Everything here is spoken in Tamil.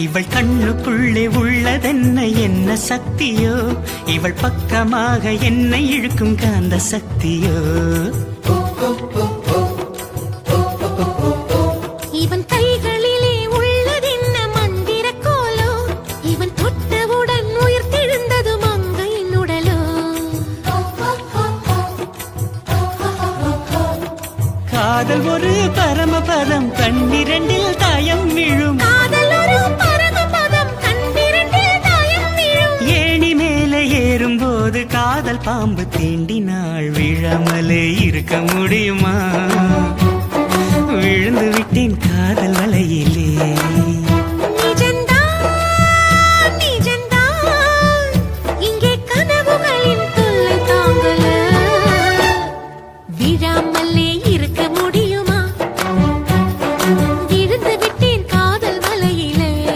இவள் கண்ணுக்குள்ளே உள்ளதென்ன என்ன சக்தியோ, இவள் பக்கமாக என்னை இழுக்கும் காந்த சக்தியோ. இவன் கைகளிலே உள்ளதென்ன மந்திர கோலோ, இவன் தொட்டவுடன் உயிர் தெழுந்தது மங்கையின் உடலோ. காதல் ஒரு பரமபதம், கண்ணிரண்டில் தாயம் விழும். காதல் ஒரு பரமபதம், கண்ணிரண்டில் தாயம் விழும். ஏணி மேலே ஏறும்போது காதல் பாம்பு தீண்டினாள், விழாமலே இருக்க முடியுமா?